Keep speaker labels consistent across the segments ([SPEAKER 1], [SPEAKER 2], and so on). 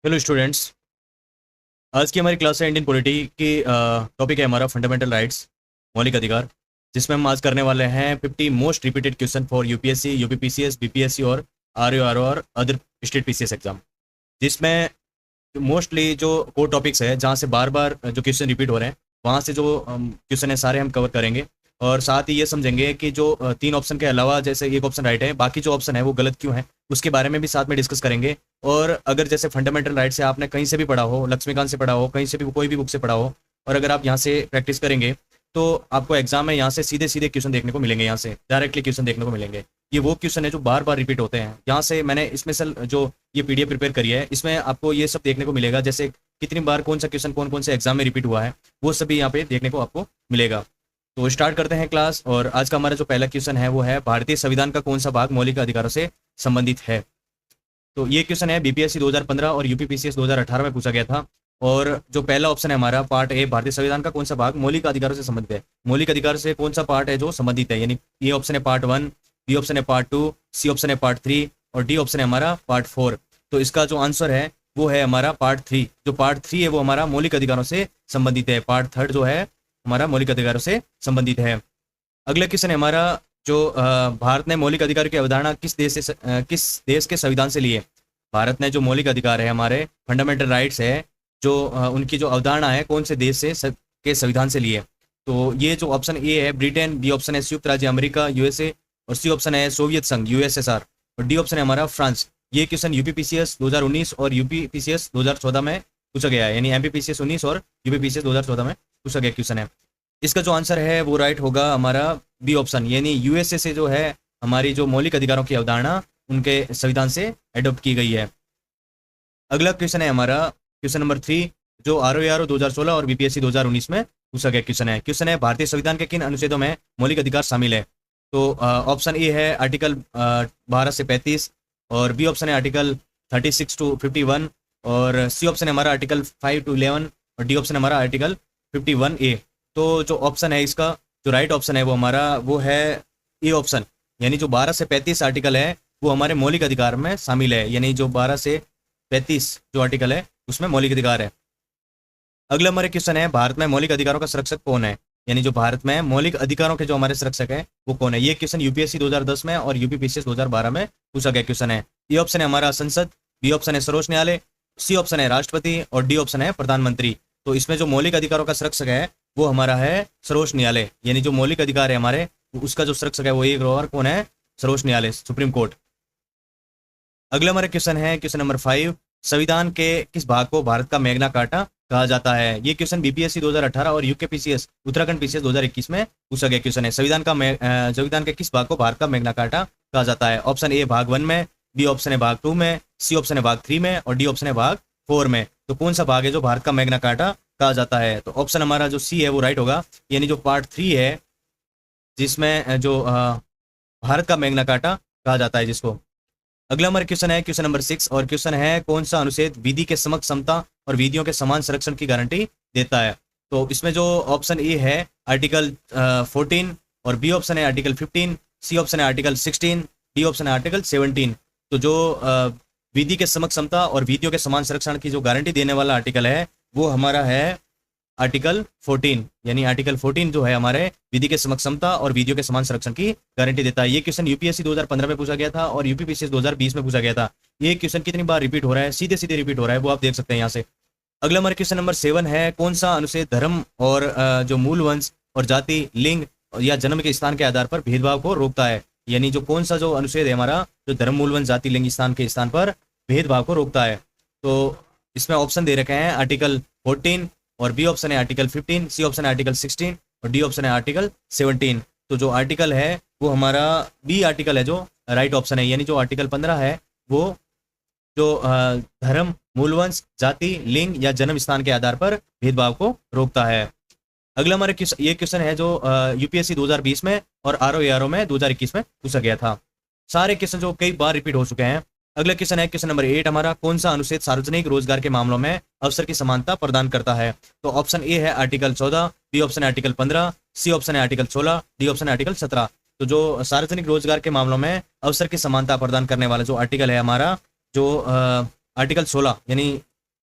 [SPEAKER 1] Hello students. आज की हमारी क्लास है इंडियन पॉलिटी की। टॉपिक है हमारा फंडामेंटल राइट्स, मौलिक अधिकार, जिसमें हम आज करने वाले हैं 50 most repeated question for UPSC, UPPCS, BPSC और आरओ और अदर स्टेट पीसीएस एग्जाम। जिसमें मोस्टली जो कोर टॉपिक्स है जहाँ से बार बार जो क्वेश्चन रिपीट हो रहे हैं वहाँ से जो क्वेश्चन है सारे हम कवर करेंगे। और साथ ही ये समझेंगे कि जो तीन ऑप्शन के अलावा जैसे एक ऑप्शन राइट है, बाकी जो ऑप्शन है वो गलत क्यों है, उसके बारे में भी साथ में डिस्कस करेंगे। और अगर जैसे फंडामेंटल राइट से आपने कहीं से भी पढ़ा हो, लक्ष्मीकांत से पढ़ा हो, कहीं से भी कोई भी बुक से पढ़ा हो, और अगर आप यहाँ से प्रैक्टिस करेंगे तो आपको एग्जाम में यहाँ से सीधे सीधे क्वेश्चन देखने को मिलेंगे, यहाँ से डायरेक्टली क्वेश्चन देखने को मिलेंगे। ये वो क्वेश्चन है जो बार बार रिपीट होते हैं। यहाँ से मैंने इसमें से जो ये पीडीएफ प्रिपेयर करी है इसमें आपको ये सब देखने को मिलेगा, जैसे कितनी बार कौन सा क्वेश्चन कौन कौन से एग्जाम में रिपीट हुआ है वो सभी यहाँ पे देखने को आपको मिलेगा। तो स्टार्ट करते हैं क्लास। और आज का हमारा जो पहला क्वेश्चन है वो है भारतीय संविधान का कौन सा भाग मौलिक अधिकारों से संबंधित है। तो ये क्वेश्चन है बीपीएससी 2015 और यूपीपीसीएस 2018 में पूछा गया था। और जो पहला ऑप्शन है हमारा पार्ट ए, भारतीय संविधान का कौन सा भाग मौलिक अधिकारों से संबंधित है। मौलिक अधिकार से कौन सा पार्ट है जो संबंधित है, यानी ए ऑप्शन है पार्ट 1, बी ऑप्शन है पार्ट 2, सी ऑप्शन है पार्ट 3 और डी ऑप्शन है हमारा पार्ट 4। तो इसका जो आंसर है वो है हमारा पार्ट 3। जो पार्ट 3 है वो हमारा मौलिक अधिकारों से संबंधित है। पार्ट 3 जो है हमारा मौलिक अधिकारों से संबंधित है। अगला क्वेश्चन है हमारा जो भारत ने मौलिक अधिकार की अवधारणा किस देश के संविधान से ली है। भारत ने जो मौलिक अधिकार है हमारे फंडामेंटल राइट्स है जो उनकी जो अवधारणा है कौन से देश के संविधान से ली है। तो ये जो ऑप्शन ए है ब्रिटेन, बी ऑप्शन है संयुक्त राज्य अमेरिका यूएसए और सी ऑप्शन है सोवियत संघ यूएसएसआर और डी ऑप्शन है हमारा फ्रांस। ये क्वेश्चन यूपीपीसीएस 2019 और यूपीपीसीएस 2014 में पूछा गया है, यानी एमपीपीसीएस 19 और यूपीपीसीएस 2014 में पूछा गया क्वेश्चन है। इसका जो आंसर है वो राइट होगा हमारा बी ऑप्शन, यानी यूएसए से जो है हमारी जो मौलिक अधिकारों की अवधारणा उनके संविधान से एडॉप्ट की गई है। अगला क्वेश्चन है हमारा क्वेश्चन नंबर 3 जो आरओ 2016 और बीपीएससी 2019 में पूछा गया क्वेश्चन है भारतीय संविधान के किन अनुच्छेदों में मौलिक अधिकार शामिल है। तो ऑप्शन ए है आर्टिकल 12 से 35 और बी ऑप्शन है आर्टिकल 36 टू 51 और सी ऑप्शन है हमारा आर्टिकल 5 टू 11 और डी ऑप्शन है हमारा आर्टिकल 51A। तो जो ऑप्शन है इसका जो राइट ऑप्शन है वो हमारा वो है ए ऑप्शन, यानी जो 12 से 35 आर्टिकल है वो हमारे मौलिक अधिकार में शामिल है, यानी जो 12 से 35 जो आर्टिकल है उसमें मौलिक अधिकार है। अगला हमारे क्वेश्चन है भारत में मौलिक अधिकारों का संरक्षक कौन है, यानी जो भारत में मौलिक अधिकारों के जो हमारे संरक्षक है वो कौन है। ये क्वेश्चन यूपीएससी 2010 में और यूपीपीसीएस 2012 में पूछा गया क्वेश्चन है। ए ऑप्शन है हमारा संसद, बी ऑप्शन है सर्वोच्च न्यायालय, सी ऑप्शन है राष्ट्रपति और डी ऑप्शन है प्रधानमंत्री। तो इसमें जो मौलिक अधिकारों का संरक्षक है वो हमारा है सर्वोच्च न्यायालय, यानी जो मौलिक अधिकार है हमारे उसका जो संरक्षक है वो एक और कौन है, सर्वोच्च न्यायालय, सुप्रीम कोर्ट। अगला हमारा क्वेश्चन है क्वेश्चन नंबर 5 संविधान के किस भाग को भारत का मैग्ना कार्टा कहा जाता है। ये क्वेश्चन बीपीएससी 2018 और यूकेपीसीएस उत्तराखंड पीसीएस 2021 में पूछा गया क्वेश्चन है। संविधान के किस भाग को भारत का मैग्ना कार्टा कहा जाता है। ऑप्शन ए भाग 1 में, बी ऑप्शन है भाग 2 में, सी ऑप्शन है भाग 3 में और डी ऑप्शन है भाग 4 में। तो कौन सा भाग है जो भारत का मैग्ना कार्टा कहा जाता है। तो ऑप्शन हमारा जो सी है वो राइट होगा, यानी जो पार्ट 3 है जिसमें जो भारत का मैग्ना कार्टा कहा जाता है जिसको। अगला हमारा क्वेश्चन है क्वेश्चन नंबर 6 और क्वेश्चन है कौन सा अनुच्छेद विधि के समक्ष समता और विधियों के समान संरक्षण की गारंटी देता है। तो इसमें जो ऑप्शन ए है आर्टिकल 14 और बी ऑप्शन है आर्टिकल 15, सी ऑप्शन है आर्टिकल 16, डी ऑप्शन है आर्टिकल 17। तो जो विधि के समक्ष समता और विधियों के समान संरक्षण की जो गारंटी देने वाला आर्टिकल है वो हमारा है आर्टिकल 14, यानी आर्टिकल 14 जो है हमारे विधि के समक्ष समता और विधियों के समान संरक्षण की गारंटी देता है। ये क्वेश्चन यूपीएससी 2015 में पूछा गया था और यूपीपीसीएस 2020 में पूछा गया था। ये क्वेश्चन कितनी बार रिपीट हो रहा है, सीधे सीधे रिपीट हो रहा है, वो आप देख सकते हैं यहाँ से। अगला हमारे क्वेश्चन नंबर 7 है कौन सा अनुच्छेद धर्म और जो मूल वंश और जाति, लिंग या जन्म के स्थान के आधार पर भेदभाव को रोकता है। यानी जो कौन सा जो अनुच्छेद है हमारा जो धर्म, मूल वंश, जाति, लिंग स्थान के स्थान पर भेदभाव को रोकता है। तो इसमें ऑप्शन दे रखे हैं आर्टिकल 14 और बी ऑप्शन है आर्टिकल 15, सी ऑप्शन है आर्टिकल 16 और डी ऑप्शन है आर्टिकल 17। तो जो आर्टिकल है वो हमारा बी आर्टिकल है जो राइट ऑप्शन है, यानी जो आर्टिकल 15 है वो जो धर्म, मूलवंश, जाति, लिंग या जन्म स्थान के आधार पर भेदभाव को रोकता है। अगला हमारे ये क्वेश्चन है जो यूपीएससी 2020 में और आरओ में 2021 में पूछा गया था। सारे क्वेश्चन जो कई बार रिपीट हो चुके हैं। अगला क्वेश्चन है क्वेश्चन नंबर 8 हमारा कौन सा अनुच्छेद सार्वजनिक रोजगार के मामलों में अवसर की समानता प्रदान करता है। तो ऑप्शन ए है आर्टिकल 14, बी ऑप्शन है आर्टिकल 15, सी ऑप्शन है आर्टिकल 16, डी ऑप्शन है आर्टिकल 17। तो जो सार्वजनिक रोजगार के मामलों में अवसर की समानता प्रदान करने वाला जो आर्टिकल है हमारा जो आर्टिकल 16, यानी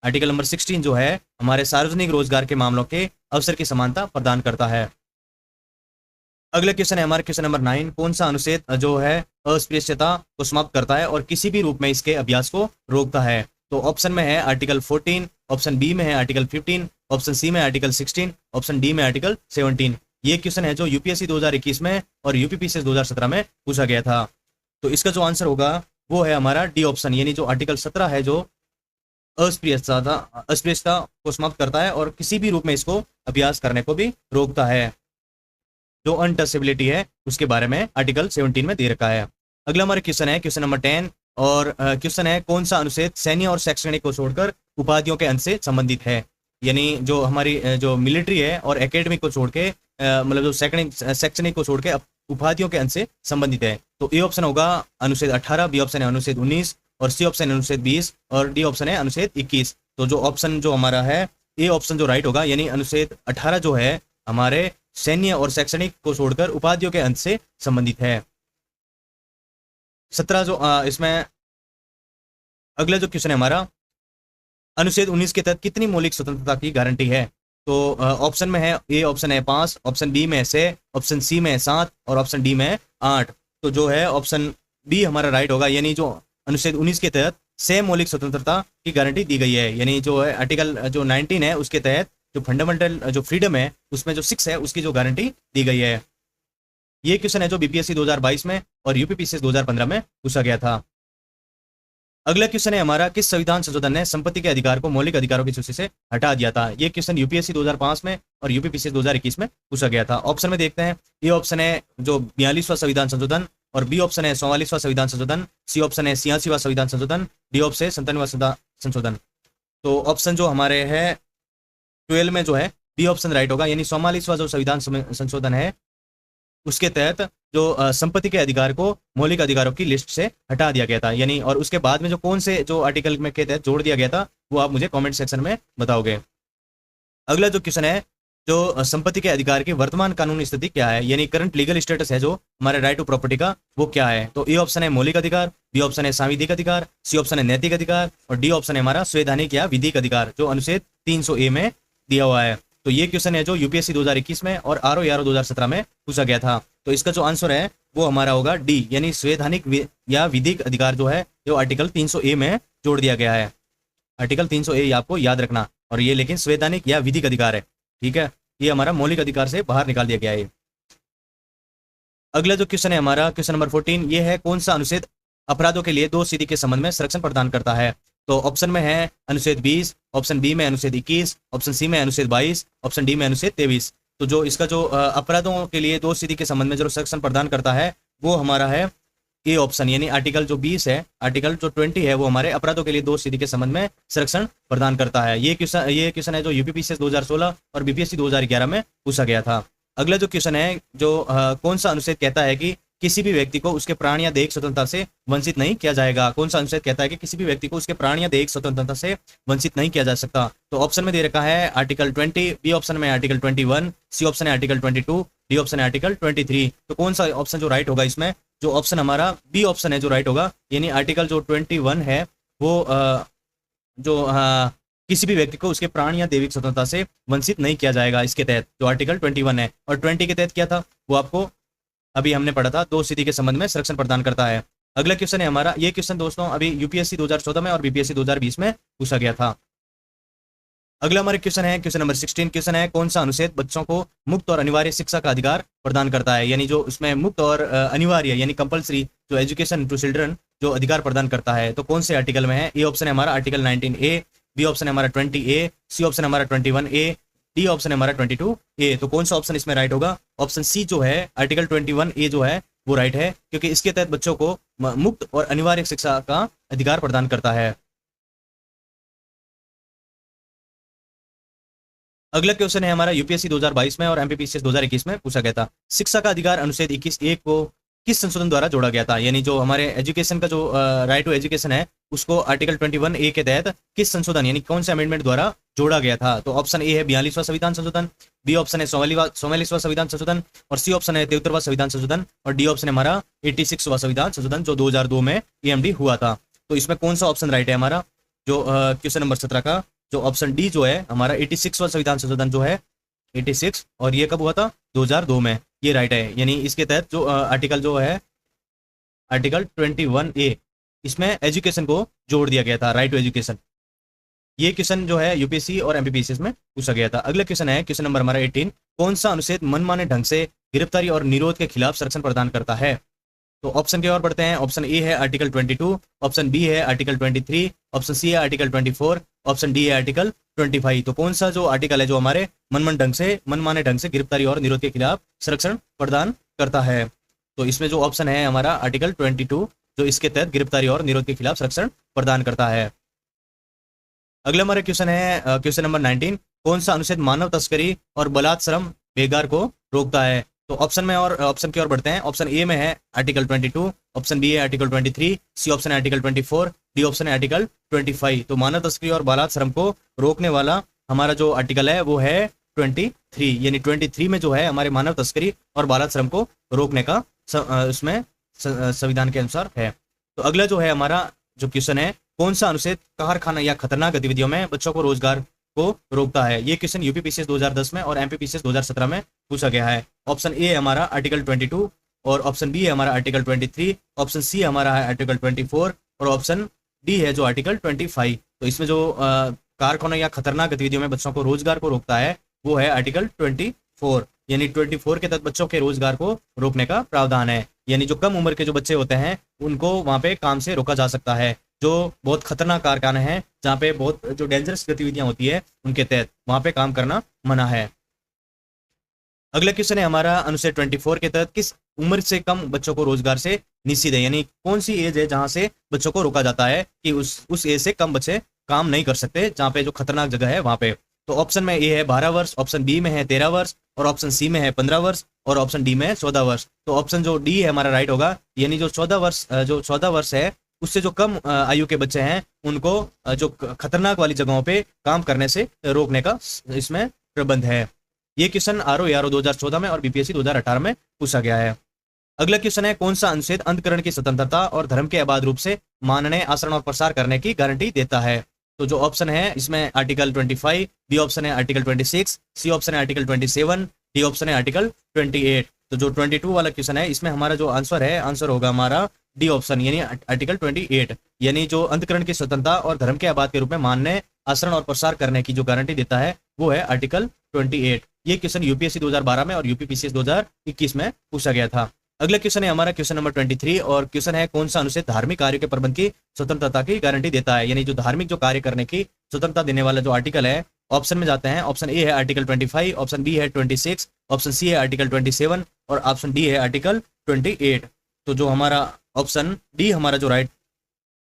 [SPEAKER 1] आर्टिकल नंबर 16 जो है हमारे सार्वजनिक रोजगार के मामलों के अवसर की समानता प्रदान करता है। अगला क्वेश्चन है हमारा क्वेश्चन नंबर 9, कौन सा अनुच्छेद जो है अस्पृश्यता को समाप्त करता है और किसी भी रूप में इसके अभ्यास को रोकता है? तो ऑप्शन में है आर्टिकल 14, ऑप्शन बी में है आर्टिकल 15, ऑप्शन सी में आर्टिकल 16, ऑप्शन डी में आर्टिकल 17। ये क्वेश्चन है जो यूपीएससी 2021 में और यूपीपीसीएस 2017 में पूछा गया था। तो इसका जो आंसर होगा वो है हमारा डी ऑप्शन, यानी जो आर्टिकल 17 है जो अस्पृश्यता को समाप्त करता है और किसी भी रूप में इसको अभ्यास करने को भी रोकता है। जो अनटचेबिलिटी है उसके बारे में आर्टिकल 17 में दे रखा है। अगला हमारा क्वेश्चन है क्वेश्चन नंबर 10 और क्वेश्चन है कौन सा अनुच्छेद सैन्य और शैक्षणिक को छोड़कर उपाधियों के अंत से संबंधित है? यानी जो हमारी जो मिलिट्री है और एकेडमिक को छोड़ के मतलब जो शैक्षणिक को छोड़ के उपाधियों के अंत से संबंधित है। तो ए ऑप्शन होगा अनुच्छेद 18, बी ऑप्शन है अनुच्छेद 19 और सी ऑप्शन है अनुच्छेद 20 और डी ऑप्शन है अनुच्छेद 21। तो जो ऑप्शन जो हमारा है ए ऑप्शन जो राइट होगा, यानी अनुच्छेद 18 जो है हमारे सैन्य और शैक्षणिक को छोड़कर उपाधियों के अंत से संबंधित है। 17 जो इसमें अगला जो क्वेश्चन है हमारा अनुच्छेद 19 के तहत कितनी मौलिक स्वतंत्रता की गारंटी है? तो ऑप्शन में है ए ऑप्शन है 5, ऑप्शन बी में है 6, ऑप्शन सी में है 7 और ऑप्शन डी में है 8। तो जो है ऑप्शन बी हमारा राइट होगा, यानी जो अनुच्छेद 19 के तहत 6 मौलिक स्वतंत्रता की गारंटी दी गई है। यानी जो है आर्टिकल जो 19 है उसके तहत जो फंडामेंटल जो फ्रीडम है उसमें जो 6 है उसकी जो गारंटी दी गई है। ये क्वेश्चन है जो बीपीएससी 2022 में और यूपीपीसीएस 2015 में पूछा गया था। अगला क्वेश्चन है हमारा किस संविधान संशोधन ने संपत्ति के अधिकार को मौलिक अधिकारों की सूची से हटा दिया था? ये क्वेश्चन यूपीएससी 2005 में और यूपीपीसीएस 2021 में पूछा गया था। ऑप्शन में देखते हैं, ए ऑप्शन है जो 42वां संविधान संशोधन और बी ऑप्शन है 44वां संविधान संशोधन, सी ऑप्शन है 86वां संविधान संशोधन, डी ऑप्शन है 97वां संशोधन। तो ऑप्शन जो हमारे है 12 में जो है बी ऑप्शन राइट होगा, यानी 44वां जो संविधान संशोधन है उसके तहत जो संपत्ति के अधिकार को मौलिक अधिकारों की लिस्ट से हटा दिया गया था। यानी और उसके बाद में जो कौन से जो आर्टिकल में के तहत जोड़ दिया गया था वो आप मुझे कमेंट सेक्शन में बताओगे। अगला जो क्वेश्चन है जो संपत्ति के अधिकार की वर्तमान कानूनी स्थिति क्या है, यानी करंट लीगल स्टेटस है जो हमारे राइट टू प्रॉपर्टी का वो क्या है? तो ए ऑप्शन है मौलिक अधिकार, बी ऑप्शन है सांविधिक अधिकार, सी ऑप्शन है नैतिक अधिकार और डी ऑप्शन है हमारा संवैधानिक या विधिक अधिकार जो अनुच्छेद 300A में दिया हुआ है। तो ये क्वेश्चन है जो यूपीएससी 2021 में और RO 2017 में पूछा गया था। तो इसका जो आंसर है वो हमारा होगा डी, यानी संवैधानिक या विधिक अधिकार जो है जो आर्टिकल 300A में जोड़ दिया गया है। आर्टिकल 300A आपको याद रखना, और ये लेकिन संवैधानिक या विधिक अधिकार है, ठीक है, ये हमारा मौलिक अधिकार से बाहर निकाल दिया गया है। अगला जो क्वेश्चन है हमारा क्वेश्चन नंबर 14, ये है कौन सा अनुच्छेद अपराधों के लिए 2 स्थिति के संबंध में संरक्षण प्रदान करता है? तो ऑप्शन में है अनुच्छेद 20, ऑप्शन बी में अनुच्छेद 21, ऑप्शन सी में अनुच्छेद 22, ऑप्शन डी में अनुच्छेद 23। तो जो इसका जो अपराधों के लिए 2 स्थिति के संबंध में जो संरक्षण प्रदान करता है वो हमारा है ए ऑप्शन, यानी आर्टिकल जो 20 है, आर्टिकल जो 20 है वो हमारे अपराधों के लिए 2 स्थिति के संबंध में संरक्षण प्रदान करता है। ये क्वेश्चन है जो यूपीपीसीएस 2016 और बीपीएससी 2011 में पूछा गया था। अगला जो क्वेश्चन है जो कौन सा अनुच्छेद कहता है कि किसी भी व्यक्ति को उसके प्राण या दैहिक स्वतंत्रता से वंचित नहीं किया जाएगा? कौन सा अनुच्छेद कहता है कि किसी भी व्यक्ति को उसके प्राण या दैहिक स्वतंत्रता से वंचित नहीं किया जा सकता? तो ऑप्शन में दे रखा है आर्टिकल 20, बी ऑप्शन में आर्टिकल 21, सी ऑप्शन है आर्टिकल 22, डी ऑप्शन है आर्टिकल 23। तो कौन सा ऑप्शन जो राइट होगा इसमें? जो ऑप्शन हमारा बी ऑप्शन है जो राइट होगा, यानी आर्टिकल जो 21 है वो किसी भी व्यक्ति को उसके प्राण या दैहिक स्वतंत्रता से वंचित नहीं किया जाएगा इसके तहत, जो आर्टिकल 21 है। और 20 के तहत क्या था वो आपको अभी हमने पढ़ा था, 2 स्थिति के संबंध में संरक्षण प्रदान करता है। अगला क्वेश्चन है हमारा, ये क्वेश्चन दोस्तों अभी यूपीएससी 2014 में और बीपीएससी 2020 में पूछा गया था। अगला हमारे क्वेश्चन है क्वेश्चन नंबर 16, क्वेश्चन है कौन सा अनुच्छेद बच्चों को मुक्त और अनिवार्य शिक्षा का अधिकार प्रदान करता है? यानी जो उसमें मुक्त और अनिवार्य यानी कंपलसरी जो एजुकेशन टू चिल्ड्रन जो अधिकार प्रदान करता है, तो कौन से आर्टिकल में है? ए ऑप्शन है हमारा आर्टिकल 19A, बी ऑप्शन है हमारा 20A, सी ऑप्शन है हमारा 21A, डी ऑप्शन है हमारा 22A। तो कौन सा ऑप्शन इसमें राइट होगा? ऑप्शन सी जो है आर्टिकल 21A जो है वो राइट है, क्योंकि इसके तहत बच्चों को मुक्त और अनिवार्य शिक्षा का अधिकार प्रदान करता है। अगला क्वेश्चन है हमारा यूपीएससी 2022 में और एमपीपीसीएस 2021 में पूछा गया था। शिक्षा का अधिकार अनुच्छेद 21A को किस संशोधन द्वारा जोड़ा गया था? यानी जो हमारे एजुकेशन का जो राइट टू एजुकेशन है उसको आर्टिकल 21A के तहत किस संशोधन यानी कौन से अमेंडमेंट द्वारा जोड़ा गया था? तो ऑप्शन ए है 42वां संविधान संशोधन, बी ऑप्शन है 44वां संविधान संशोधन और सी ऑप्शन है 73वां संविधान संशोधन और डी ऑप्शन है हमारा 86वां संविधान संशोधन जो 2002 में एएमडी हुआ था। तो इसमें कौन सा ऑप्शन राइट है हमारा? जो क्वेश्चन नंबर 17 का जो ऑप्शन डी जो है हमारा 86वां संविधान संशोधन जो है 86, और ये कब हुआ था 2002 में, ये राइट है। यानी इसके तहत जो आर्टिकल जो है आर्टिकल 21A, इसमें एजुकेशन को जोड़ दिया गया था, राइट टू एजुकेशन। ये क्वेश्चन जो है यूपीएससी और एमपीपीएससी में पूछा गया था। अगला क्वेश्चन है क्वेश्चन नंबर हमारा 18, कौन सा अनुच्छेद मनमाने ढंग से गिरफ्तारी और निरोध के खिलाफ संरक्षण प्रदान करता है? तो ऑप्शन की ओर बढ़ते हैं। ऑप्शन ए है आर्टिकल 22, ऑप्शन बी है आर्टिकल 23, ऑप्शन सी है आर्टिकल 24, ऑप्शन डी है आर्टिकल 25। तो कौन सा जो आर्टिकल है जो हमारे मनमाने ढंग से गिरफ्तारी और निरोध के खिलाफ संरक्षण प्रदान करता है? तो इसमें जो ऑप्शन है हमारा आर्टिकल 22, जो इसके तहत गिरफ्तारी और निरोध के खिलाफ संरक्षण प्रदान करता है। अगला हमारा क्वेश्चन है क्वेश्चन नंबर 19, कौन सा अनुच्छेद मानव तस्करी और बलात्श्रम बेगार को रोकता है? तो ऑप्शन की ओर बढ़ते हैं। ऑप्शन ए में है आर्टिकल 22, ऑप्शन बी है आर्टिकल 23, सी ऑप्शन है आर्टिकल 24, डी ऑप्शन है आर्टिकल 25। तो मानव तस्करी और बलात्श्रम को रोकने वाला हमारा जो आर्टिकल है वो है 23, यानी 23 में जो है हमारे मानव तस्करी और बलात्श्रम को रोकने का उसमें संविधान के अनुसार है। तो अगला जो है हमारा जो क्वेश्चन है, कौन सा अनुच्छेद कारखाना या खतरनाक गतिविधियों में बच्चों को रोजगार को रोकता है? ये क्वेश्चन यूपीपीसीएस 2010 में और एमपीपीसीएस 2017 में पूछा गया है। ऑप्शन ए है हमारा आर्टिकल 22, और ऑप्शन बी है हमारा आर्टिकल 23, ऑप्शन सी हमारा है आर्टिकल 24, और ऑप्शन डी है जो आर्टिकल 25। तो इसमें जो कारखाना या खतरनाक गतिविधियों में बच्चों को रोजगार को रोकता है वो है आर्टिकल 24, यानी 24 के तहत बच्चों के रोजगार को रोकने का प्रावधान है। यानी जो कम उम्र के जो बच्चे होते हैं उनको वहाँ पे काम से रोका जा सकता है। जो बहुत खतरनाक कारखाने हैं जहाँ पे बहुत जो डेंजरस गतिविधियां होती है उनके तहत वहाँ पे काम करना मना है। अगला क्वेश्चन है हमारा अनुच्छेद 24 के तहत किस उम्र से कम बच्चों को रोजगार से निषिद्ध है? यानी कौन सी एज है जहाँ से बच्चों को रोका जाता है कि उस एज से कम बच्चे काम नहीं कर सकते जहाँ पे जो खतरनाक जगह है वहाँ पे? तो ऑप्शन में ए है 12 वर्ष, ऑप्शन बी में है 13 वर्ष, और ऑप्शन सी में है 15 वर्ष, और ऑप्शन डी में है 14 वर्ष। तो ऑप्शन जो डी है हमारा राइट होगा, यानी जो 14 वर्ष है उससे जो कम आयु के बच्चे हैं उनको जो खतरनाक वाली जगहों पे काम करने से रोकने का इसमें प्रबंध है। ये क्वेश्चन आरओ 2014 में और बीपीएससी 2018 में पूछा गया है। अगला क्वेश्चन है, कौन सा अनुच्छेद अंतकरण की स्वतंत्रता और धर्म के अबाध रूप से मानने, आचरण और प्रसार करने की गारंटी देता है? तो जो ऑप्शन है इसमें आर्टिकल 25, बी ऑप्शन है आर्टिकल 26, सी ऑप्शन है आर्टिकल 27, डी ऑप्शन है आर्टिकल 28। तो जो 22 वाला क्वेश्चन है इसमें हमारा जो आंसर होगा हमारा डी ऑप्शन, यानी आर्टिकल 28, यानी जो अंतकरण की स्वतंत्रता और धर्म के आबाद के रूप में मानने, आचरण और प्रसार करने की जो गारंटी देता है वो है आर्टिकल 28। ये क्वेश्चन यूपीएससी 2012 में और यूपीपीसीएस 2021 में पूछा गया था। अगला क्वेश्चन है हमारा क्वेश्चन नंबर 23, और क्वेश्चन है कौन सा अनुच्छेद धार्मिक कार्यों के प्रबंध की स्वतंत्रता की गारंटी देता है? यानी जो धार्मिक जो कार्य करने की स्वतंत्रता देने वाला जो आर्टिकल है, ऑप्शन में जाते हैं। ऑप्शन ए है आर्टिकल 25, ऑप्शन बी है 26, ऑप्शन सी है आर्टिकल 27, और ऑप्शन डी है आर्टिकल 28। तो जो हमारा ऑप्शन डी हमारा जो राइट,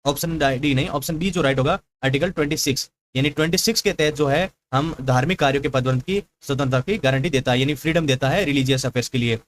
[SPEAKER 1] ऑप्शन डी नहीं, ऑप्शन बी जो राइट होगा आर्टिकल 26, यानी 26 के तहत जो है हम धार्मिक कार्यों के प्रबंध की स्वतंत्रता की गारंटी देता है, यानी फ्रीडम देता है रिलीजियस अफेयर्स के लिए।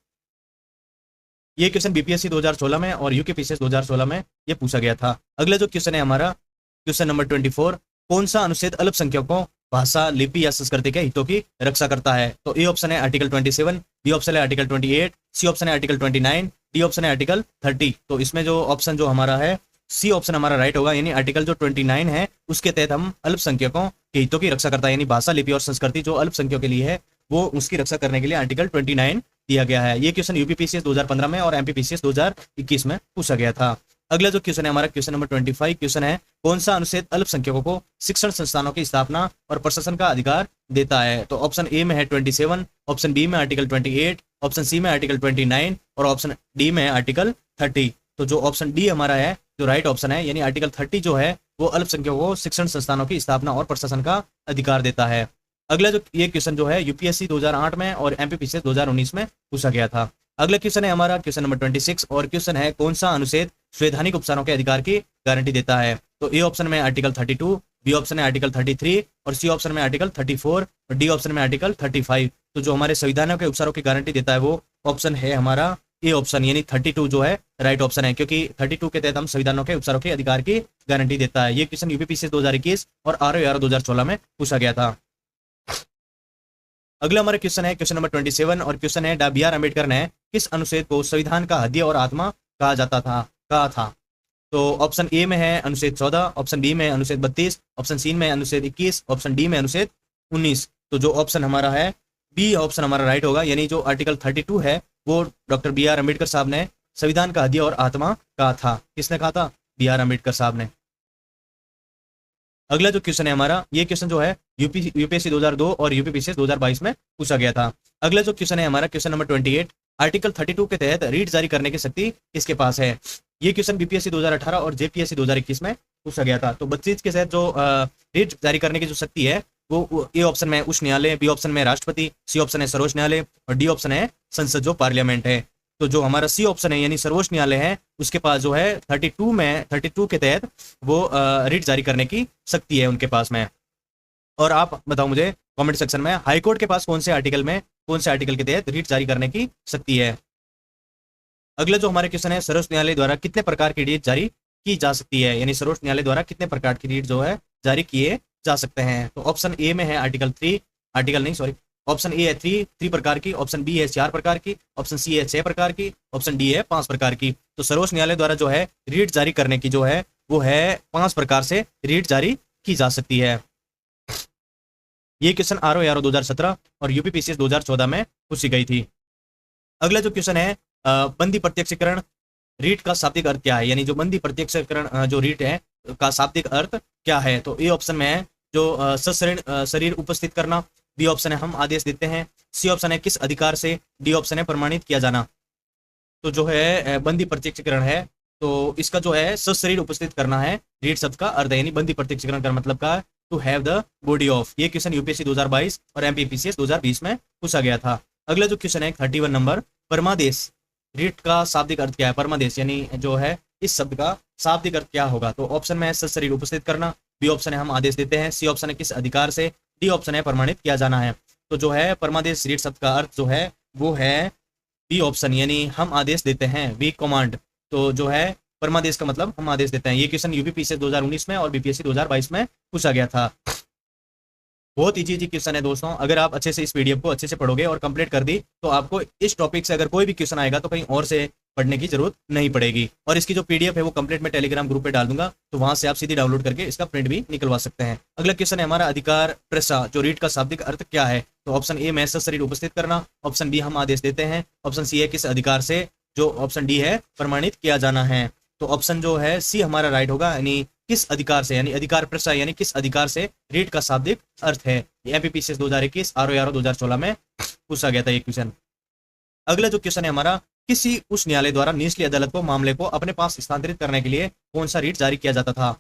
[SPEAKER 1] ये क्वेश्चन बीपीएससी 2016 में और यूकेपीसीएस 2016 में ये पूछा गया था। अगला जो क्वेश्चन है हमारा क्वेश्चन नंबर 24, कौन सा अनुच्छेद अल्पसंख्यकों, भाषा, लिपि या संस्कृति के हितों की रक्षा करता है? तो ए ऑप्शन है आर्टिकल 27, बी ऑप्शन है आर्टिकल 28, सी ऑप्शन है आर्टिकल 29, डी ऑप्शन है आर्टिकल 30। तो इसमें जो ऑप्शन जो हमारा है सी ऑप्शन हमारा राइट होगा, यानी आर्टिकल जो 29 है उसके तहत हम अल्पसंख्यकों के हितों की रक्षा करता है, यानी भाषा, लिपि और संस्कृति जो अल्पसंख्यकों के लिए है वो उसकी रक्षा करने के लिए आर्टिकल 29 दिया गया है। ये क्वेश्चन यूपीपीसीएस 2015 में और एमपीपीसीएस 2021 में पूछा गया था। अगला जो क्वेश्चन है हमारा क्वेश्चन नंबर 25 क्वेश्चन है, कौन सा अनुच्छेद अल्पसंख्यकों को शिक्षण संस्थानों की स्थापना और प्रशासन का अधिकार देता है? तो ऑप्शन ए में है 27, ऑप्शन बी में आर्टिकल 28, ऑप्शन सी में आर्टिकल 29, और ऑप्शन डी में आर्टिकल 30। तो जो ऑप्शन डी हमारा है जो राइट ऑप्शन है, यानी आर्टिकल 30 जो है वो अल्पसंख्यकों को शिक्षण संस्थानों की स्थापना और प्रशासन का अधिकार देता है। अगला जो ये क्वेश्चन जो है यूपीएससी 2008 में और एमपीपीसीएस 2019 में पूछा गया था। अगला क्वेश्चन है हमारा क्वेश्चन नंबर 26, और क्वेश्चन है कौन सा अनुच्छेद संवैधानिक उपचारों के अधिकार की गारंटी देता है? तो ए ऑप्शन में आर्टिकल 32, बी ऑप्शन है आर्टिकल 33, और सी ऑप्शन में आर्टिकल 34, और डी ऑप्शन में आर्टिकल 35। तो जो हमारे संविधानों के उपचारों की गारंटी देता है वो ऑप्शन है हमारा ए ऑप्शन, यानी 32 जो है राइट ऑप्शन है, क्योंकि 32 के तहत हम संविधानों के उपचारों के अधिकार की गारंटी देता है। ये क्वेश्चन यूपीपीसीएस 2021 और आरओ 2016 में पूछा गया था। अगला हमारा क्वेश्चन है क्वेश्चन नंबर 27, और क्वेश्चन है डॉ. बी. आर. अम्बेडकर ने किस अनुच्छेद को संविधान का हृदय और आत्मा कहा था? तो ऑप्शन ए में है अनुच्छेद 14, ऑप्शन बी में अनुच्छेद 32, ऑप्शन सी में अनुच्छेद 21, ऑप्शन डी में अनुच्छेद 19। तो जो ऑप्शन हमारा है बी ऑप्शन हमारा राइट होगा, यानी जो आर्टिकल 32 है वो डॉक्टर बी आर अम्बेडकर साहब ने संविधान का हृदय और आत्मा कहा था। किसने कहा था? बी आर अम्बेडकर साहब ने। अगला जो क्वेश्चन है हमारा, ये क्वेश्चन जो है यूपीएससी 2002 और यूपीपीसीएस 2022 में पूछा गया था। अगला जो क्वेश्चन है हमारा क्वेश्चन नंबर 28, आर्टिकल 32 के तहत रीट जारी करने की शक्ति किसके पास है? ये क्वेश्चन बीपीएससी 2018 और जेपीएससी 2021 में पूछा गया था। तो 32 के तहत जो रीट जारी करने की जो शक्ति है वो ए ऑप्शन में उच्च न्यायालय, बी ऑप्शन में राष्ट्रपति, सी ऑप्शन है सर्वोच्च न्यायालय और डी ऑप्शन है संसद जो पार्लियामेंट है। तो जो हमारा सी ऑप्शन है यानी सर्वोच्च न्यायालय है, उसके पास जो है 32 के तहत वो रीट जारी करने की शक्ति है उनके पास में। और आप बताओ मुझे कमेंट सेक्शन में, हाईकोर्ट के पास कौन से आर्टिकल के तहत रीट जारी करने की शक्ति है? अगला जो हमारे क्वेश्चन है, सर्वोच्च न्यायालय द्वारा कितने प्रकार की रीट जारी की जा सकती है, यानी सर्वोच्च न्यायालय द्वारा कितने प्रकार की रीट जो है जारी किए जा सकते हैं? तो ऑप्शन ए में है ऑप्शन ए है 3 प्रकार की, ऑप्शन बी है 4 प्रकार की, ऑप्शन सी है 6 प्रकार की, ऑप्शन डी है 5 प्रकार की। तो सर्वोच्च न्यायालय द्वारा जो है रीट जारी करने की जो है वो है 5 प्रकार से रीट जारी की जा सकती है। ये क्वेश्चन आर 2017 और यूपीपीसीएस 2014 में पूछी गई थी। अगला जो क्वेश्चन है, बंदी प्रत्यक्षीकरण रीट का शाब्दिक अर्थ क्या है, यानी जो बंदी प्रत्यक्षीकरण जो रीट है का शाब्दिक अर्थ क्या है? तो ए ऑप्शन में है जो शरीर उपस्थित करना, बी ऑप्शन है हम आदेश देते हैं, सी ऑप्शन है किस अधिकार से, डी ऑप्शन है प्रमाणित किया जाना। तो जो है बंदी प्रत्यक्षीकरण है, तो इसका जो है सशरीर उपस्थित करना है रीट शब्द का अर्थ है, यानी बंदी प्रत्यक्षीकरण का मतलब का to have the body of. ये क्वेश्चन यूपीएससी 2022 और एमपीपीसीएस 2020 में पूछा गया था। अगला जो क्वेश्चन है 31 नंबर, परमादेश रीट का शाब्दिक अर्थ क्या है? परमादेश यानी जो है इस शब्द का शाब्दिक अर्थ क्या होगा? तो ऑप्शन में है सशरीर उपस्थित करना, बी ऑप्शन है हम आदेश देते हैं, सी ऑप्शन है किस अधिकार से, डी ऑप्शन है प्रमाणित किया जाना है। तो जो है परमादेश रीट शब्द का अर्थ जो है वो है बी ऑप्शन, यानी हम आदेश देते हैं, वी कमांड। तो जो है परमादेश का मतलब हम आदेश देते हैं। ये क्वेश्चन यूपीपीसीएस 2019 में और बीपीएससी 2022 में पूछा गया था। बहुत इजी क्वेश्चन है दोस्तों, अगर आप अच्छे से इस पीडीएफ को अच्छे से पढ़ोगे और कंप्लीट कर दी तो आपको इस टॉपिक से अगर कोई भी क्वेश्चन आएगा तो कहीं और से पढ़ने की जरूरत नहीं पड़ेगी। और इसकी जो पीडीएफ है वो कंप्लीट मैं टेलीग्राम ग्रुप पे डाल दूंगा, तो वहां से आप सीधी डाउनलोड करके इसका प्रिंट भी निकलवा सकते हैं। अगला क्वेश्चन है हमारा अधिकार प्रसा जो रीट का शाब्दिक अर्थ क्या है? तो ऑप्शन ए में शरीर उपस्थित करना, ऑप्शन बी हम आदेश देते हैं, ऑप्शन सी है किस अधिकार से, जो ऑप्शन डी है प्रमाणित किया जाना है। तो ऑप्शन जो है सी हमारा राइट होगा, यानी किस अधिकार से, यानी अधिकार प्रसा यानी किस अधिकार से रीट का शाब्दिक अर्थ है। एमपीपीसीएस 2021 आर 2016 में पूछा गया था ये क्वेश्चन। अगला जो क्वेश्चन है हमारा, किसी उच्च न्यायालय द्वारा निचली अदालत को मामले को अपने पास स्थानांतरित करने के लिए कौन सा रीट जारी किया जाता था?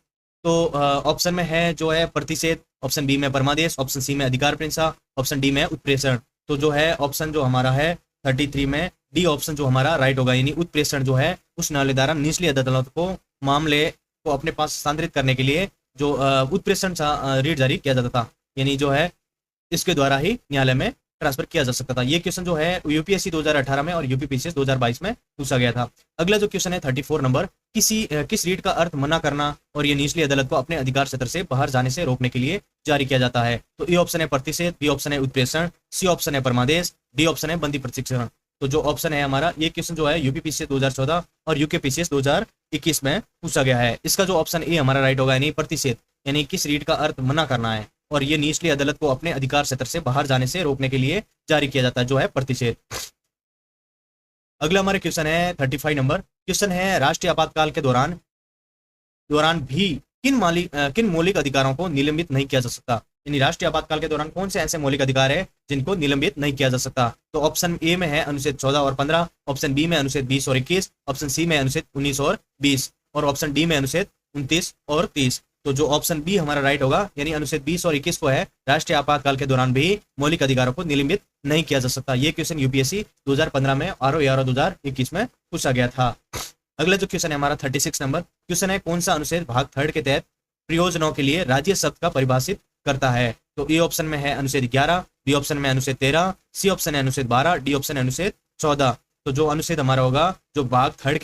[SPEAKER 1] तो ऑप्शन में है जो है प्रतिषेध, ऑप्शन बी में परमादेश, ऑप्शन सी में अधिकार प्रशंसा, ऑप्शन डी में उत्प्रेषण। तो जो है ऑप्शन जो हमारा है 33 में डी ऑप्शन जो हमारा राइट होगा, यानी उत्प्रेषण जो है उस न्यायालय द्वारा निचली अदालत को मामले को अपने पास स्थानांतरित करने के लिए जो उत्प्रेषण रीट जारी किया जाता था, यानी जो है इसके द्वारा ही न्यायालय में ट्रांसफर किया जा सकता था। ये क्वेश्चन जो है यूपीएससी 2018 में और यूपीपीसीएस 2022 में पूछा गया था। अगला जो क्वेश्चन है 34 नंबर, किस रीट का अर्थ मना करना और ये निचली अदालत को अपने अधिकार क्षेत्र से बाहर जाने से रोकने के लिए जारी किया जाता है? तो ए ऑप्शन है प्रतिषेध, बी ऑप्शन है उत्प्रेषण, सी ऑप्शन है परमादेश, डी ऑप्शन है बंदी प्रशिक्षण। तो जो ऑप्शन है हमारा, ये क्वेश्चन जो है यूपीपीसीएस 2014 और यूकेपीसीएस 2021 में पूछा गया है। इसका जो ऑप्शन ए हमारा राइट होगा, यानी प्रतिषेध यानी किस रीट का अर्थ मना करना है और ये निचली अदालत को अपने अधिकार क्षेत्र से बाहर जाने से रोकने के लिए जारी किया जाता है, जो है प्रतिषेध। अगला हमारे क्वेश्चन है 35 नंबर, क्वेश्चन है राष्ट्रीय आपातकाल के दौरान भी किन मौलिक अधिकारों को निलंबित नहीं किया जा सकता? यानी राष्ट्रीय आपातकाल के दौरान कौन से ऐसे मौलिक अधिकार है जिनको निलंबित नहीं किया जा सकता? तो ऑप्शन ए में है अनुच्छेद 14 और 15, ऑप्शन बी में अनुच्छेद 20 और 21, ऑप्शन सी में अनुच्छेद 19 और 20 और ऑप्शन डी में अनुच्छेद 29 और 30। तो जो ऑप्शन बी हमारा राइट होगा, यानी अनुच्छेद 20 और 21 को है राष्ट्रीय आपातकाल के दौरान भी मौलिक अधिकारों को निलंबित नहीं किया जा सकता। ये क्वेश्चन यूपीएससी 2015 में और 2021 में पूछा गया था। अगला जो क्वेश्चन है हमारा 36 नंबर, क्वेश्चन है कौन सा अनुच्छेद भाग 3 के तहत प्रयोजनों के लिए राज्य शब्द का परिभाषित करता है? तो ए ऑप्शन में है अनुच्छेद 11, बी ऑप्शन में अनुच्छेद 13, सी ऑप्शन है अनुच्छेद 12, डी ऑप्शन है अनुच्छेद 14। तो जो अनुच्छेद हमारा होगा जो भाग 3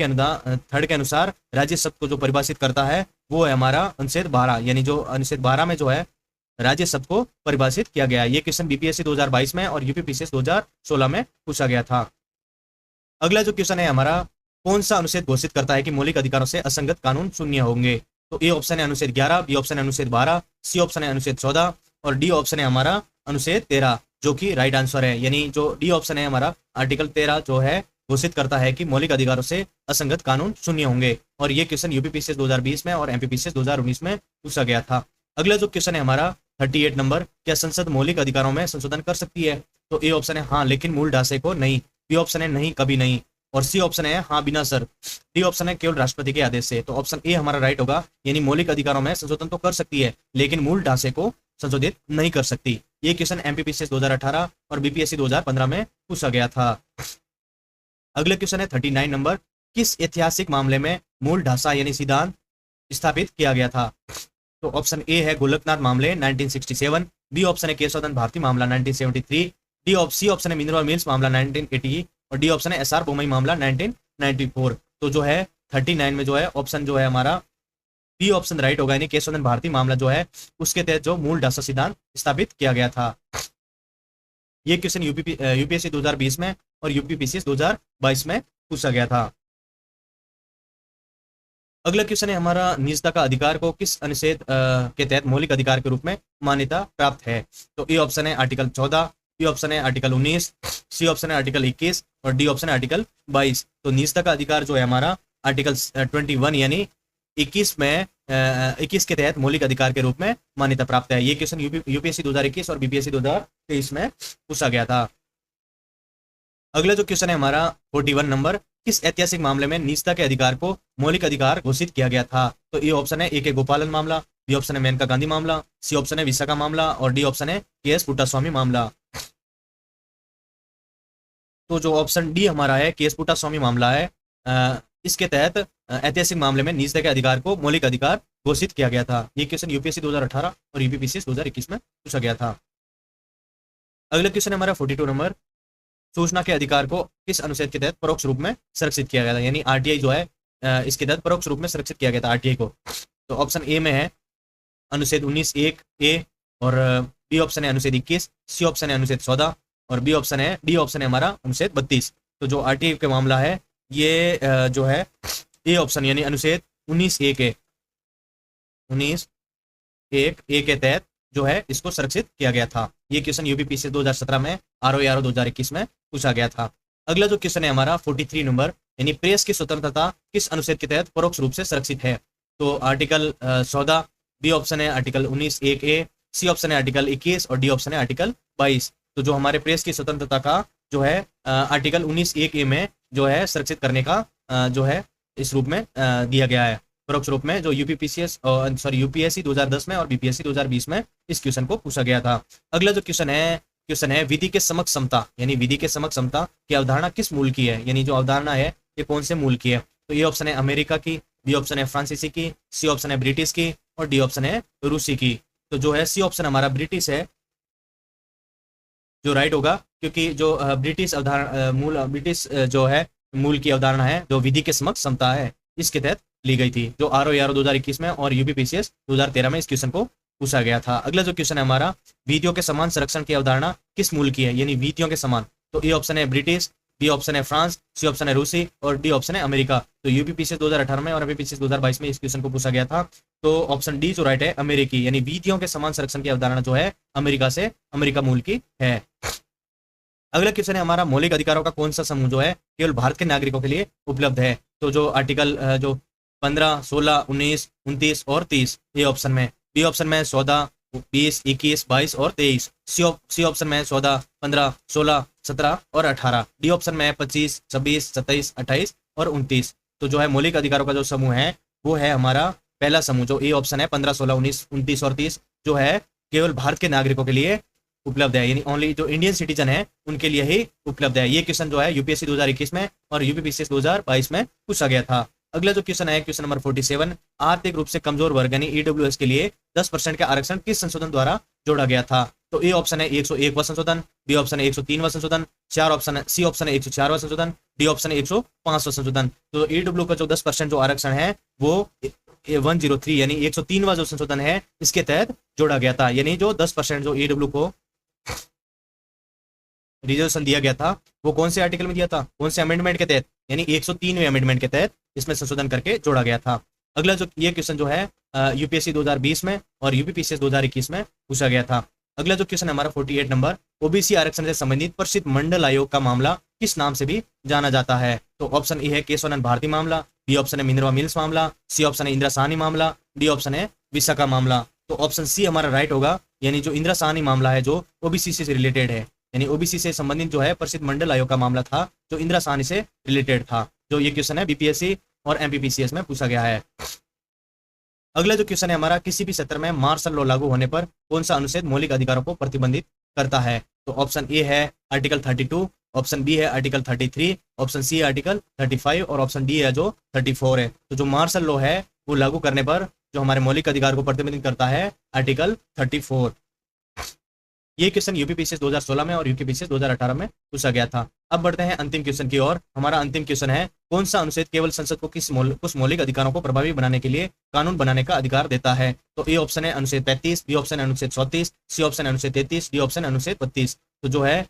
[SPEAKER 1] के अनुसार राज्य शब्द को जो परिभाषित करता है वो है हमारा अनुच्छेद 12, यानी जो अनुच्छेद 12 में जो है राज्य शब्द को परिभाषित किया गया है। ये क्वेश्चन बीपीएससी 2022 में और यूपीपीसीएस 2016 में पूछा गया था। अगला जो क्वेश्चन है हमारा कौन सा अनुच्छेद घोषित करता है कि मौलिक अधिकारों से असंगत कानून शून्य होंगे? तो ए ऑप्शन है अनुच्छेद 11, बी ऑप्शन है अनुच्छेद 12, सी ऑप्शन है अनुच्छेद 14 और डी ऑप्शन है हमारा अनुच्छेद 13, जो कि राइट आंसर है। यानी जो डी ऑप्शन है हमारा आर्टिकल 13 जो है घोषित करता है कि मौलिक अधिकारों से असंगत कानून शून्य होंगे। और ये क्वेश्चन यूपीपीसीएस 2020 में और एमपीपीसीएस 2019 में पूछा गया था। अगला जो क्वेश्चन है हमारा 38 नंबर, क्या संसद मौलिक अधिकारों में संशोधन कर सकती है? तो ए ऑप्शन है हाँ लेकिन मूल ढांचे को नहीं, बी ऑप्शन है नहीं कभी नहीं और सी ऑप्शन है हाँ बिना शर्त, डी ऑप्शन है केवल राष्ट्रपति के आदेश से। तो ऑप्शन ए हमारा राइट होगा, यानी मौलिक अधिकारों में संशोधन तो कर सकती है लेकिन मूल ढांचे को संशोधित नहीं कर सकती। ये क्वेश्चन एमपीपीसीएस 2018 और बीपीएससी 2015 में पूछा गया था। अगले क्वेश्चन है 39 नंबर, किस ऐतिहासिक मामले में मूल ढांचा यानी सिद्धांत स्थापित किया गया था? तो ऑप्शन ए है गोलकनाथ मामले 1967, बी ऑप्शन है केशवचंद्र भारती मामला 1973, सी ऑप्शन है मिनरल मिल्स मामला 1980 और डी ऑप्शन है एसआर बोमई मामला 1994। तो जो है 39 में जो है ऑप्शन जो है हमारा बी ऑप्शन राइट होगा, यानी केशवचंद्र भारती मामला जो है उसके तहत जो मूल ढांचा सिद्धांत स्थापित किया गया था। ये क्वेश्चन यूपीएससी 2020 में और यूपीपीसीएस 2022 में पूछा गया था। अगला क्वेश्चन है हमारा, निजता का अधिकार को किस अनुच्छेद के तहत मौलिक अधिकार के रूप में मान्यता प्राप्त है? तो ए ऑप्शन है आर्टिकल 14, बी ऑप्शन है आर्टिकल 19, सी ऑप्शन है आर्टिकल 21 और डी ऑप्शन है आर्टिकल 22। तो निजता का अधिकार जो है हमारा आर्टिकल 21 यानी 21 में 21 के तहत मौलिक अधिकार के रूप में मान्यता प्राप्त है। ये क्वेश्चन यूपीएससी 2021 और बीपीएससी 2023 में पूछा गया था। अगला जो क्वेश्चन है हमारा 41 नंबर, किस ऐतिहासिक मामले में निजता के अधिकार को मौलिक अधिकार घोषित किया गया था? तो ए ऑप्शन है ए के गोपालन मामला, बी ऑप्शन है मेनका गांधी मामला, सी ऑप्शन है विशाखा मामला और डी ऑप्शन है के एस पुट्टास्वामी मामला। तो जो ऑप्शन डी हमारा है के एस पुट्टास्वामी मामला है, इसके तहत ऐतिहासिक मामले में निजता के अधिकार को मौलिक अधिकार घोषित किया गया था। ये क्वेश्चन यूपीएससी 2018 और यूपीपीसीएस 2021 में पूछा गया था। अगला क्वेश्चन है हमारा 42 नंबर, सूचना के अधिकार को किस अनुच्छेद के तहत परोक्ष रूप में संरक्षित किया गया था? यानी आरटीआई जो है इसके तहत परोक्ष रूप में संरक्षित किया गया था आरटीआई को। तो ऑप्शन ए में है अनुच्छेद 19(1) ए और बी ऑप्शन है अनुच्छेद 21, सी ऑप्शन है अनुच्छेद 14 और बी ऑप्शन है डी ऑप्शन है हमारा अनुच्छेद 32। तो जो आरटीआई का मामला है ये जो है ए ऑप्शन यानी अनुच्छेद 19(1) ए 19(1) ए के तहत जो है इसको संरक्षित किया गया था। ये क्वेश्चन यूपीपीसीएस 2017 में आरओ 2021 में पूछा गया था। अगला जो क्वेश्चन है हमारा 43 नंबर, यानी प्रेस की स्वतंत्रता किस अनुच्छेद के तहत परोक्ष रूप से सुरक्षित है? तो आर्टिकल 14, बी ऑप्शन है आर्टिकल 19(1) ए, सी ऑप्शन है आर्टिकल 21 और डी ऑप्शन है आर्टिकल 22। तो जो हमारे प्रेस की स्वतंत्रता का जो है आर्टिकल 19(1) ए में जो है सुरक्षित करने का जो है इस रूप में दिया गया है परोक्ष रूप में, जो यूपीएससी 2010 में और बीपीएससी 2020 में इस क्वेश्चन को पूछा गया था। अगला जो क्वेश्चन है विधि के समक्ष समता, यानी विधि के समक्ष समता की अवधारणा किस मूल की है? यानी जो अवधारणा है ये कौन से मूल की है? तो ये ऑप्शन है अमेरिका की, बी ऑप्शन है फ्रांसीसी की, सी ऑप्शन है ब्रिटिश की और डी ऑप्शन है रूसी की। तो जो है सी ऑप्शन हमारा ब्रिटिश है जो राइट होगा, क्योंकि जो ब्रिटिश अवधारणा ब्रिटिश जो है मूल की अवधारणा है जो विधि के समक्ष समता है इसके तहत ली गई थी, जो आरओ 2021 में और यूपीपीसीएस 2013 में इस क्वेश्चन को पूछा गया था। अगला जो क्वेश्चन है हमारा, विधियों के समान संरक्षण की अवधारणा किस मूल की है? यानी विधियों के समान। तो ए ऑप्शन है ब्रिटिश, बी ऑप्शन है फ्रांस, सी ऑप्शन है रूसी और डी ऑप्शन है अमेरिका। तो यूपीपीसीएस 2018 में और एमपीपीसीएस 2022 में इस क्वेश्चन को पूछा गया था। तो ऑप्शन डी जो राइट है अमेरिकी, यानी विधियों के समान संरक्षण की अवधारणा जो है अमेरिका मूल की है। अगला क्वेश्चन है हमारा, मौलिक अधिकारों का कौन सा समूह जो है केवल भारत के नागरिकों के लिए उपलब्ध है? तो जो आर्टिकल जो 15, 16, 19, 29 और 30 ये ऑप्शन में, बी ऑप्शन में 14, 20, 21, 22 और 23, सी ऑप्शन में 14, 15, 16, 17 और 18, डी ऑप्शन में 25, 26, 27, 28 और 29। तो जो है मौलिक अधिकारों का जो समूह है वो है हमारा पहला समूह, जो ए ऑप्शन है 15, 16, 19, 29 और 30 जो है केवल भारत के नागरिकों के लिए उपलब्ध है, यानी ओनली जो इंडियन सिटीजन है उनके लिए ही उपलब्ध है। ये क्वेश्चन जो है यूपीएससी 2021 में और यूपीपीसीएस 2022 में पूछा गया था। अगला जो क्वेश्चन है क्वेश्चन नंबर 47, आर्थिक रूप से कमजोर वर्ग यानी ईडब्ल्यूएस के लिए 10% का आरक्षण किस संशोधन द्वारा जोड़ा गया था? तो ए ऑप्शन है 101वां संशोधन, बी ऑप्शन है 103वां संशोधन, सी ऑप्शन है 104वां संशोधन, डी ऑप्शन है 105वां संशोधन। तो ईडब्ल्यू का जो 10% जो आरक्षण है वो 103 यानी 103वां जो संशोधन है इसके तहत जोड़ा गया था, यानी जो 10% जो ईडब्ल्यू को रिजर्वेशन दिया गया था वो कौन से आर्टिकल में दिया था, कौन से अमेंडमेंट के तहत? यानी 103वें अमेंडमेंट के तहत इसमें संशोधन करके जोड़ा गया था। अगला जो ये क्वेश्चन जो है यूपीएससी 2020 में और यूपीपीसीएस 2021 में पूछा गया था। अगला जो क्वेश्चन है हमारा 48 नंबर, ओबीसी आरक्षण से संबंधित प्रसिद्ध मंडल आयोग का मामला किस नाम से भी जाना जाता है? तो ऑप्शन ए है केशवानंद भारती मामला, बी ऑप्शन है मिनरवा मिल्स मामला, सी ऑप्शन है इंदिरा साहनी मामला, डी ऑप्शन है विशाखा मामला। तो ऑप्शन सी हमारा राइट होगा, यानी जो इंदिरा साहनी मामला है जो ओबीसी से रिलेटेड है, यानी ओबीसी से संबंधित जो है प्रसिद्ध मंडल आयोग का मामला था जो इंदिरा साहनी से रिलेटेड था। जो ये क्वेश्चन है बीपीएससी और एमपीपीसीएस में पूछा गया है। अगला जो क्वेश्चन है हमारा, किसी भी सत्र में मार्शल लॉ लागू होने पर कौन सा अनुच्छेद मौलिक अधिकारों को प्रतिबंधित करता है? तो ऑप्शन ए है आर्टिकल 32, ऑप्शन बी है आर्टिकल 33, ऑप्शन सी है आर्टिकल 35 और ऑप्शन डी है जो 34 है। तो जो मार्शल लॉ है वो लागू करने पर जो हमारे मौलिक अधिकार को प्रतिबंधित करता है आर्टिकल 34। ये क्वेश्चन यूपीपीसीएस 2016 में और यूपीपीसीएस 2018 में पूछा गया था। अब बढ़ते हैं अंतिम क्वेश्चन की ओर। हमारा अंतिम क्वेश्चन है, कौन सा अनुच्छेद केवल संसद को कुछ मौलिक अधिकारों को प्रभावी बनाने के लिए कानून बनाने का अधिकार देता है? तो ए ऑप्शन है अनुच्छेद 35, बी ऑप्शन है अनुच्छेद 34, सी ऑप्शन है अनुच्छेद 33, डी ऑप्शन है अनुच्छेद 32। तो जो है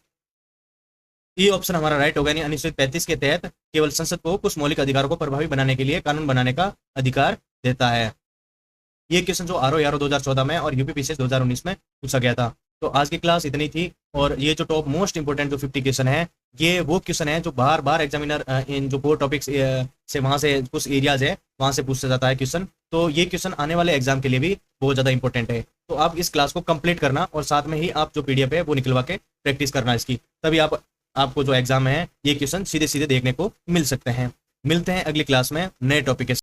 [SPEAKER 1] ये ऑप्शन हमारा राइट होगा, यानी अनुच्छेद 35 के तहत केवल संसद को कुछ मौलिक अधिकारों को प्रभावी बनाने के लिए कानून बनाने का अधिकार देता है। ये क्वेश्चन जो आरओ 2014 में और यूपीपीसीएस 2019 में पूछा गया था। तो आज की क्लास इतनी थी, और ये जो टॉप मोस्ट इंपोर्टेंट जो 50 क्वेश्चन है, ये वो क्वेश्चन है जो बार बार एग्जामिनर इन जो कोर टॉपिक्स से वहाँ से कुछ एरियाज है वहाँ से पूछा जाता है क्वेश्चन। तो ये क्वेश्चन आने वाले एग्जाम के लिए भी बहुत ज़्यादा इंपॉर्टेंट है। तो आप इस क्लास को कंप्लीट करना और साथ में ही आप जो पीडीएफ है वो निकलवा के प्रैक्टिस करना इसकी, तभी आपको जो एग्जाम है ये क्वेश्चन सीधे सीधे देखने को मिल सकते हैं। मिलते हैं अगली क्लास में नए टॉपिक के